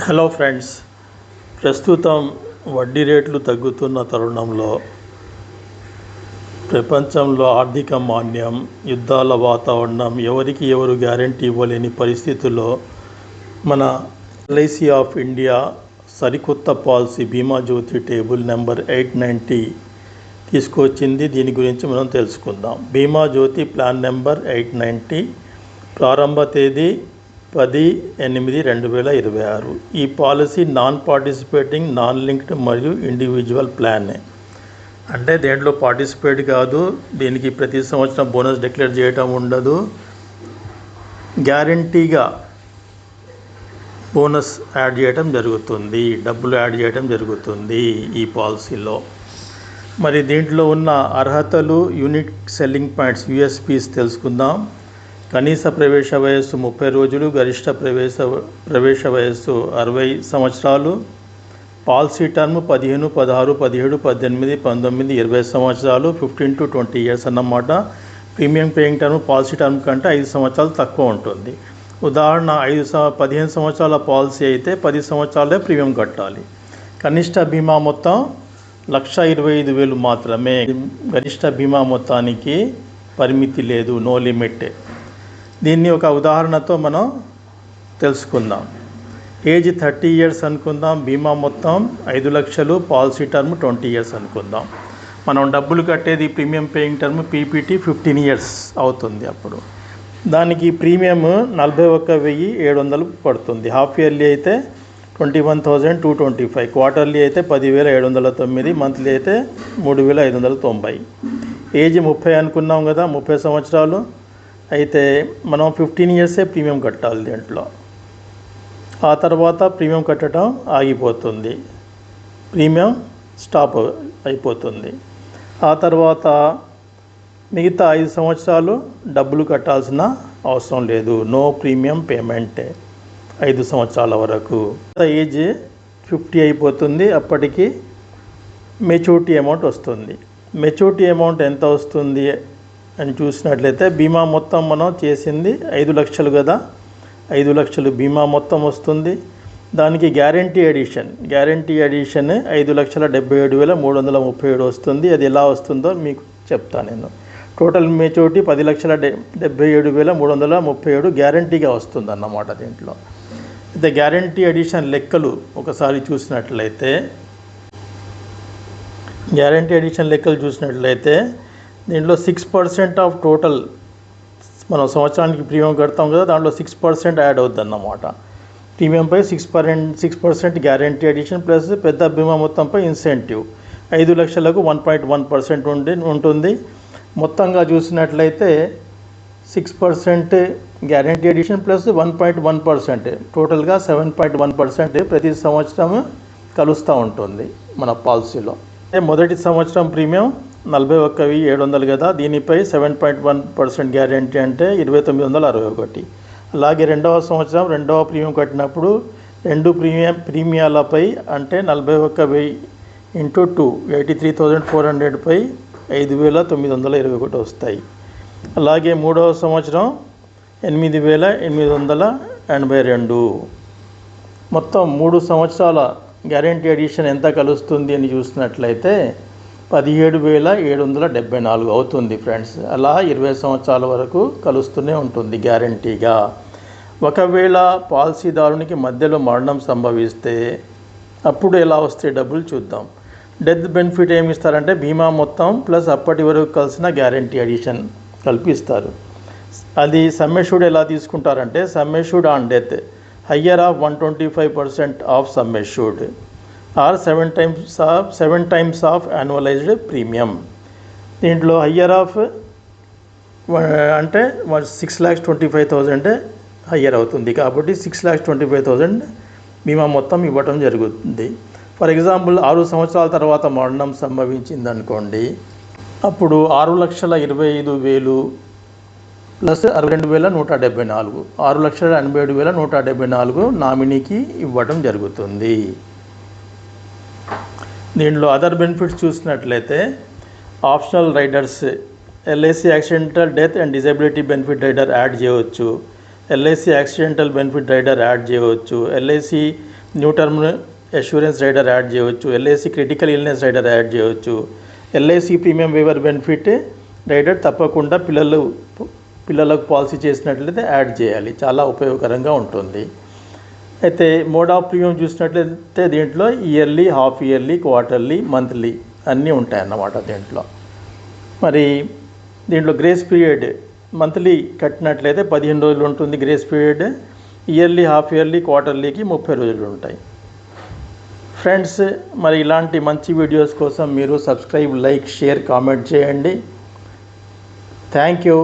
Hello friends, ప్రస్తుతం వడ్డీ రేట్లు తగ్గుతున్న తరుణంలో ప్రపంచంలో ఆర్థిక మాంద్యం, యుద్ధాల వాతావరణం, ఎవరికి ఎవరు గ్యారెంటీ ఇవ్వలేని పరిస్థితుల్లో మన ఎల్ఐసి ఆఫ్ ఇండియా సరికొత్త పాలసీ బీమా జ్యోతి టేబుల్ నెంబర్ 890 తీసుకొచ్చింది. దీని గురించి మనం తెలుసుకుందాం. బీమా జ్యోతి ప్లాన్ నెంబర్ 890 ప్రారంభ తేదీ 10/8/2026. ఈ policy non participating, non linked మరియు ఇండివిజువల్ ప్లాన్. అంటే దేంట్లో పార్టిసిపేట్ కాదు, దీనికి ప్రతి సంవత్సరం బోనస్ డిక్లేర్ చేయటం ఉండదు, గ్యారంటీగా బోనస్ యాడ్ చేయటం జరుగుతుంది, డబ్బులు యాడ్ చేయటం జరుగుతుంది ఈ పాలసీలో. మరి దీంట్లో ఉన్న అర్హతలు, యూనిక్ సెల్లింగ్ పాయింట్స్, యూఎస్పీస్ తెలుసుకుందాం. కనీస ప్రవేశ వయస్సు 30 రోజులు, గరిష్ట ప్రవేశ వయస్సు 60 సంవత్సరాలు, పాలసీ టర్మ్ 15, 16, 17, 18, 19, 20 సంవత్సరాలు, 15 to 20 years అన్నమాట. Premium paying term policy term కంటే 5 సంవత్సరాలు తక్కువ ఉంటుంది. ఉదాహరణ 15 సంవత్సరాల పాలసీ అయితే 10 సంవత్సరాలే ప్రీమియం కట్టాలి. కనిష్ట బీమా మొత్తం 1,25,000 మాత్రమే. గరిష్ట బీమా మొత్తానికి పరిమితి లేదు, నో లిమిట్. దీన్ని ఒక ఉదాహరణతో మనం తెలుసుకుందాం. ఏజ్ 30 years అనుకుందాం, బీమా మొత్తం 5 లక్షలు, పాలసీ టర్మ్ 20 years అనుకుందాం. మనం డబ్బులు కట్టేది premium paying term PPT 15 years అవుతుంది. అప్పుడు దానికి ప్రీమియం 41,700 పడుతుంది. హాఫ్ ఇయర్లీ అయితే 21,225, క్వార్టర్లీ అయితే 10,709, మంత్లీ అయితే 3,590. ఏజ్ 30 అనుకున్నాం కదా, 30 సంవత్సరాలు అయితే మనం 15 years ప్రీమియం కట్టాలి. దీంట్లో ఆ తర్వాత ప్రీమియం కట్టడం ఆగిపోతుంది, ప్రీమియం స్టాప్ అయిపోతుంది. ఆ తర్వాత మిగతా 5 సంవత్సరాలు డబ్బులు కట్టాల్సిన అవసరం లేదు, నో ప్రీమియం పేమెంట్ 5 సంవత్సరాల వరకు. ఏజ్ 50 అయిపోతుంది, అప్పటికి మెచ్యూరిటీ అమౌంట్ వస్తుంది. మెచ్యూరిటీ అమౌంట్ ఎంత వస్తుంది అని చూసినట్లయితే, బీమా మొత్తం మనం చేసింది 5 లక్షలు కదా, 5 లక్షలు బీమా మొత్తం వస్తుంది. దానికి గ్యారంటీ ఎడిషన్ 5,77,337 వస్తుంది. అది ఎలా వస్తుందో మీకు చెప్తాను నేను. టోటల్ మెచ్యూరిటీ 10,77,337 గ్యారంటీగా వస్తుంది అన్నమాట. దీంట్లో అయితే గ్యారంటీ ఎడిషన్ లెక్కలు ఒకసారి చూసినట్లయితే, దీంట్లో 6% ఆఫ్ టోటల్ మనం సంవత్సరానికి ప్రీమియం కడతాం కదా, దాంట్లో 6% యాడ్ అవుద్ది అన్నమాట. ప్రీమియంపై 6% గ్యారంటీ ఎడిషన్ ప్లస్ పెద్ద బీమా మొత్తంపై ఇన్సెంటివ్ 5 లక్షలకు 1.1% ఉంటుంది. మొత్తంగా చూసినట్లయితే 6% గ్యారంటీ ఎడిషన్ ప్లస్ 1.1%, టోటల్గా 7.1% ప్రతి సంవత్సరం కలుస్తూ ఉంటుంది మన పాలసీలో. మొదటి సంవత్సరం ప్రీమియం 41,700 కదా, దీనిపై 7.1% గ్యారంటీ అంటే 2,961. అలాగే రెండవ సంవత్సరం రెండవ ప్రీమియం కట్టినప్పుడు 2 ప్రీమియాలపై అంటే 41,000 × 2 83,400 పై 5,921 వస్తాయి. అలాగే మూడవ సంవత్సరం 8,882. మొత్తం 3 సంవత్సరాల గ్యారంటీ ఎడిషన్ ఎంత కలుస్తుంది అని చూసినట్లయితే 17,774 అవుతుంది ఫ్రెండ్స్. అలా 20 సంవత్సరాల వరకు కలుస్తూనే ఉంటుంది గ్యారంటీగా. ఒకవేళ పాలసీదారునికి మధ్యలో మరణం సంభవిస్తే అప్పుడు ఎలా వస్తే డబ్బులు చూద్దాం. డెత్ బెనిఫిట్ ఏమి ఇస్తారంటే బీమా మొత్తం ప్లస్ అప్పటి వరకు కలిసిన గ్యారంటీ ఎడిషన్ కల్పిస్తారు. అది సమ్ అష్యూర్డ్ ఎలా తీసుకుంటారంటే, sum assured on death higher of 125% of sum assured or 7 times of annualised premium. దీంట్లో హయ్యర్ ఆఫ్ అంటే 6,25,000 హయ్యర్ అవుతుంది కాబట్టి 6,25,000 బీమా మొత్తం ఇవ్వటం జరుగుతుంది. ఫర్ ఎగ్జాంపుల్ 6 సంవత్సరాల తర్వాత మరణం సంభవించింది అనుకోండి, అప్పుడు 6,25,000 ప్లస్ 62,174, 6,87,174 నామినీకి ఇవ్వటం జరుగుతుంది. దీంట్లో అదర్ బెనిఫిట్స్ చూసినట్లయితే optional riders LIC accidental death and disability benefit rider add చేయవచ్చు, LIC accidental benefit rider add చేయవచ్చు, LIC new term assurance rider add చేయవచ్చు, LIC critical illness rider add చేయవచ్చు, LIC premium waiver benefit rider తప్పకుండా పిల్లలకు policy చేసినట్లయితే add చేయాలి, చాలా ఉపయోగకరంగా ఉంటుంది. అయితే మోడ్ ఆఫ్ ప్రీమియం చూసినట్లయితే దీంట్లో yearly, half yearly, quarterly, monthly అన్నీ ఉంటాయన్నమాట దీంట్లో. మరి దీంట్లో గ్రేస్ పీరియడ్ మంత్లీ కట్టినట్లయితే 15 రోజులు ఉంటుంది grace period, yearly, half yearly, క్వార్టర్లీకి 30 రోజులు ఉంటాయి. ఫ్రెండ్స్, మరి ఇలాంటి మంచి వీడియోస్ కోసం మీరు సబ్స్క్రైబ్, లైక్, షేర్, కామెంట్ చేయండి. Thank you.